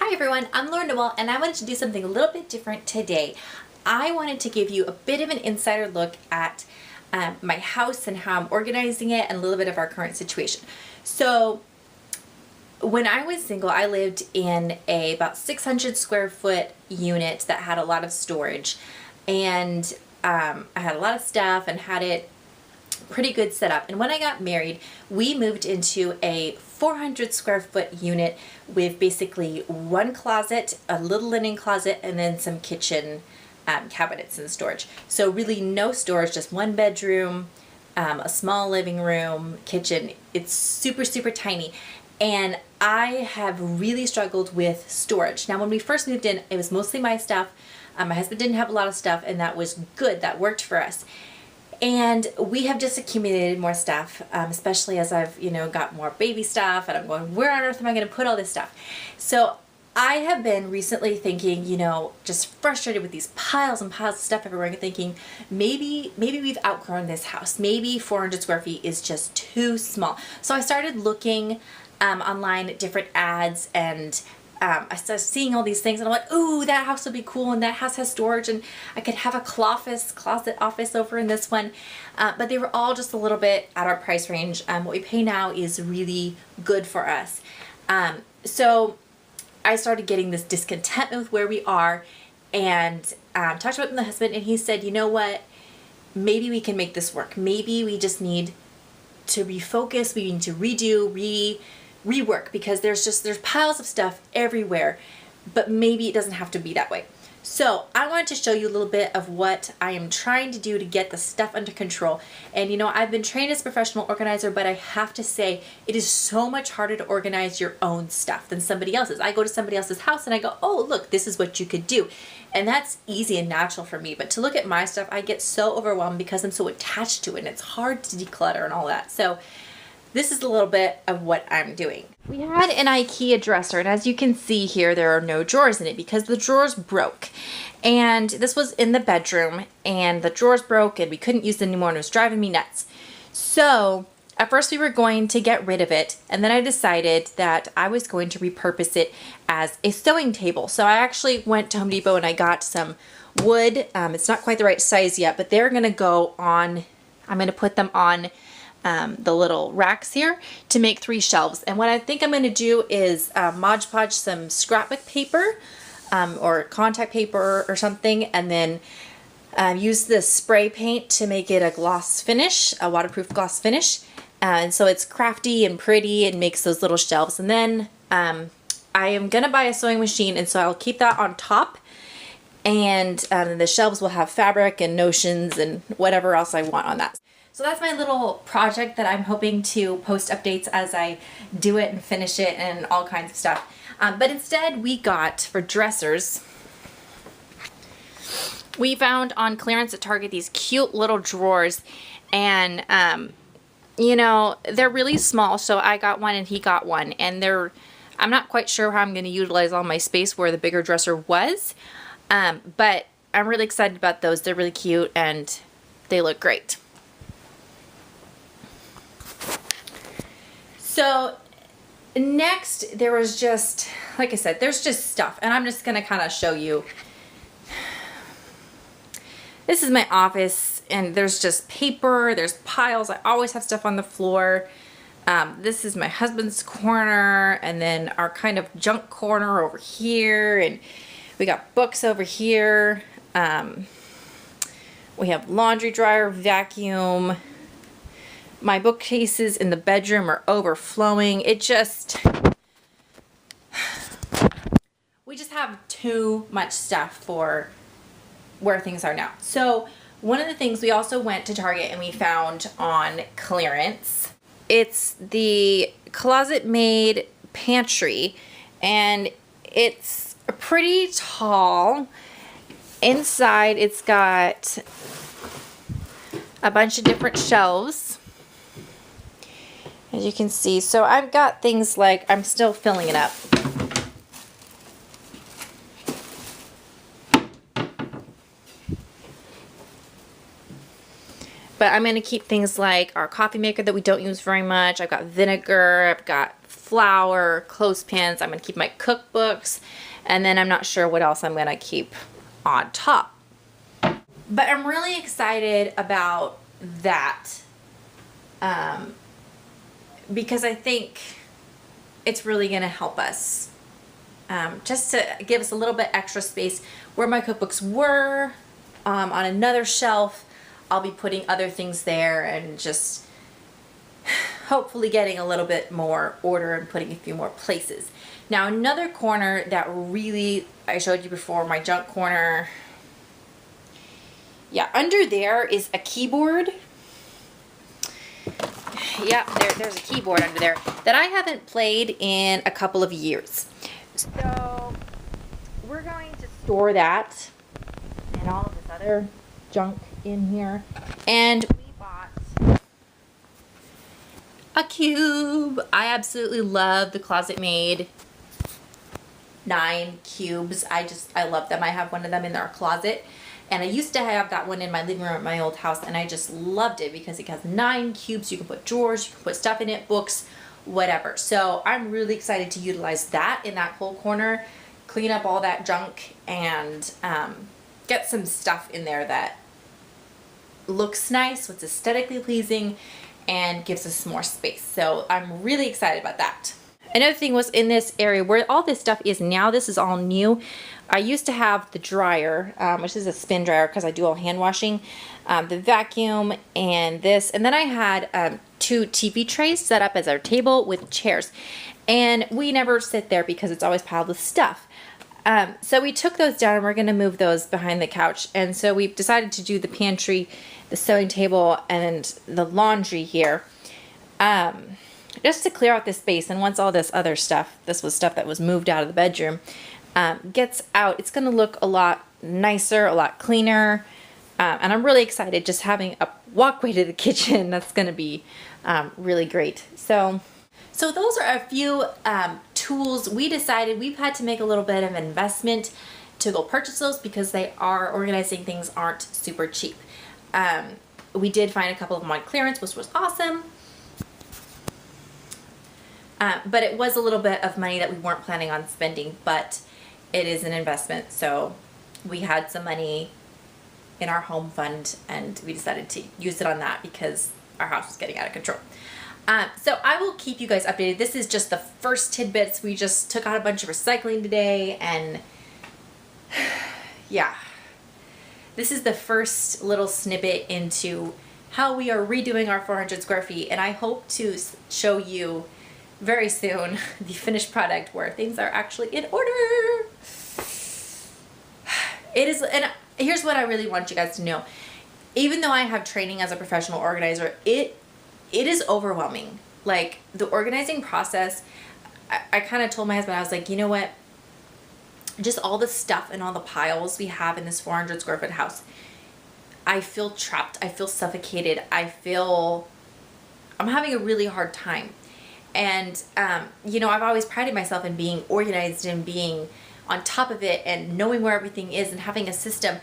Hi everyone, I'm Noelle and I wanted to do something a little bit different today. I wanted to give you a bit of an insider look at my house and how I'm organizing it and a little bit of our current situation. So when I was single, I lived in a about 600 square foot unit that had a lot of storage, and I had a lot of stuff and had it pretty good setup. And when I got married, we moved into a 400 square foot unit with basically one closet, a little linen closet, and then some kitchen cabinets and storage. So really no storage, just one bedroom, a small living room, kitchen. It's super, super tiny. And I have really struggled with storage. Now, when we first moved in, it was mostly my stuff. My husband didn't have a lot of stuff, and that was good. That worked for us. And we have just accumulated more stuff, especially as I've, got more baby stuff, and I'm going, where on earth am I going to put all this stuff? So I have been recently thinking, just frustrated with these piles and piles of stuff everywhere, and thinking maybe we've outgrown this house. Maybe 400 square feet is just too small. So I started looking online at different ads, and I started seeing all these things, and I'm like, ooh, that house would be cool, and that house has storage, and I could have a closet office over in this one. But they were all just a little bit at our price range. What we pay now is really good for us. So I started getting this discontentment with where we are, and talked about it with my husband, and he said, you know what, maybe we can make this work. Maybe we just need to refocus, we need to rework, because there's piles of stuff everywhere, but maybe it doesn't have to be that way. So I wanted to show you a little bit of what I am trying to do to get the stuff under control. And I've been trained as a professional organizer, but I have to say it is so much harder to organize your own stuff than somebody else's. I go to somebody else's house and I go, oh, look, this is what you could do. And that's easy and natural for me. But to look at my stuff, I get so overwhelmed because I'm so attached to it, and it's hard to declutter and all that. So this is a little bit of what I'm doing. We had an IKEA dresser, and as you can see here, there are no drawers in it because the drawers broke. And this was in the bedroom, and the drawers broke, and we couldn't use it anymore, and it was driving me nuts. So at first we were going to get rid of it, and then I decided that I was going to repurpose it as a sewing table. So I actually went to Home Depot and I got some wood. It's not quite the right size yet, but they're gonna go on, I'm gonna put them on the little racks here to make 3 shelves. And what I think I'm going to do is Mod Podge some scrapbook paper or contact paper or something, and then use this spray paint to make it a gloss finish, a waterproof gloss finish. And so it's crafty and pretty and makes those little shelves. And then I am going to buy a sewing machine, and so I'll keep that on top. And the shelves will have fabric and notions and whatever else I want on that. So that's my little project that I'm hoping to post updates as I do it and finish it and all kinds of stuff. But instead we got, for dressers, we found on clearance at Target these cute little drawers, and they're really small, so I got one and he got one, and I'm not quite sure how I'm going to utilize all my space where the bigger dresser was, but I'm really excited about those. They're really cute and they look great. So next, there was just, like I said, there's just stuff, and I'm just going to kind of show you. This is my office, and there's just paper, there's piles. I always have stuff on the floor. This is my husband's corner, and then our kind of junk corner over here, and we got books over here. We have laundry dryer, vacuum. My bookcases in the bedroom are overflowing. We just have too much stuff for where things are now. So one of the things, we also went to Target and we found on clearance, it's the Closet Made Pantry, and it's pretty tall. Inside it's got a bunch of different shelves, as you can see. So I've got things like, I'm still filling it up. But I'm going to keep things like our coffee maker that we don't use very much. I've got vinegar, I've got flour, clothespins. I'm going to keep my cookbooks, and then I'm not sure what else I'm going to keep on top. But I'm really excited about that because I think it's really going to help us just to give us a little bit extra space. Where my cookbooks were on another shelf, I'll be putting other things there and just hopefully getting a little bit more order and putting a few more places. Now, another corner that really, I showed you before, my junk corner. Yeah, under there is a keyboard. Yeah, there's a keyboard under there that I haven't played in a couple of years. So we're going to store that and all of this other junk in here. And we bought a cube. I absolutely love the Closet Made 9 cubes. I love them. I have one of them in our closet. And I used to have that one in my living room at my old house, and I just loved it because it has 9 cubes. You can put drawers, you can put stuff in it, books, whatever. So I'm really excited to utilize that in that whole corner, clean up all that junk, and get some stuff in there that looks nice, what's aesthetically pleasing, and gives us more space. So I'm really excited about that. Another thing was in this area where all this stuff is now, this is all new. I used to have the dryer, which is a spin dryer because I do all hand washing, the vacuum, and this. And then I had 2 TV trays set up as our table with chairs. And we never sit there because it's always piled with stuff. So we took those down and we're going to move those behind the couch. And so we decided to do the pantry, the sewing table, and the laundry here. Just to clear out this space. And once all this other stuff, this was stuff that was moved out of the bedroom, gets out, it's going to look a lot nicer, a lot cleaner. And I'm really excited just having a walkway to the kitchen. That's going to be really great. So those are a few tools. We decided we've had to make a little bit of an investment to go purchase those because organizing things aren't super cheap. We did find a couple of them on clearance, which was awesome. But it was a little bit of money that we weren't planning on spending, but it is an investment. So we had some money in our home fund and we decided to use it on that because our house was getting out of control. So I will keep you guys updated. This is just the first tidbits. We just took out a bunch of recycling today, and yeah, this is the first little snippet into how we are redoing our 400 square feet. And I hope to show you very soon the finished product where things are actually in order. It is, and here's what I really want you guys to know. Even though I have training as a professional organizer, it is overwhelming. Like the organizing process, I kind of told my husband, I was like, you know what? Just all the stuff and all the piles we have in this 400 square foot house, I feel trapped. I feel suffocated. I'm having a really hard time. And, you know, I've always prided myself in being organized and being on top of it and knowing where everything is and having a system.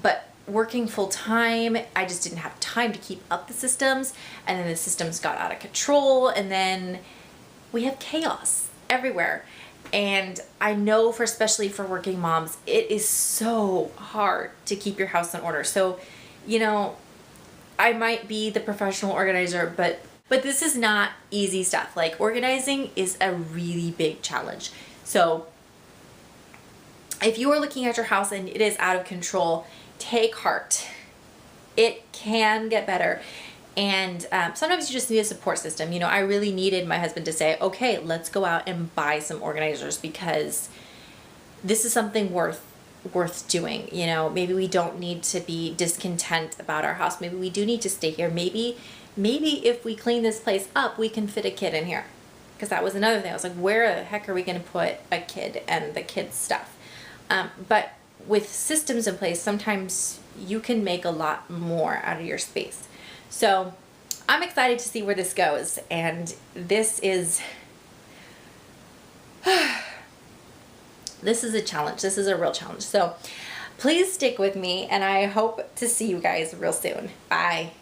But working full time, I just didn't have time to keep up the systems. And then the systems got out of control. And then we have chaos everywhere. And I know especially for working moms, it is so hard to keep your house in order. So, you know, I might be the professional organizer, but this is not easy stuff. Like organizing is a really big challenge. So if you are looking at your house and it is out of control, take heart. It can get better. And sometimes you just need a support system. You know, I really needed my husband to say, okay, let's go out and buy some organizers because this is something worth doing. You know, maybe we don't need to be discontent about our house. Maybe we do need to stay here. Maybe if we clean this place up, we can fit a kid in here. Because that was another thing. I was like, where the heck are we going to put a kid and the kid's stuff? But with systems in place, sometimes you can make a lot more out of your space. So I'm excited to see where this goes. And this is a challenge. This is a real challenge. So please stick with me, and I hope to see you guys real soon. Bye.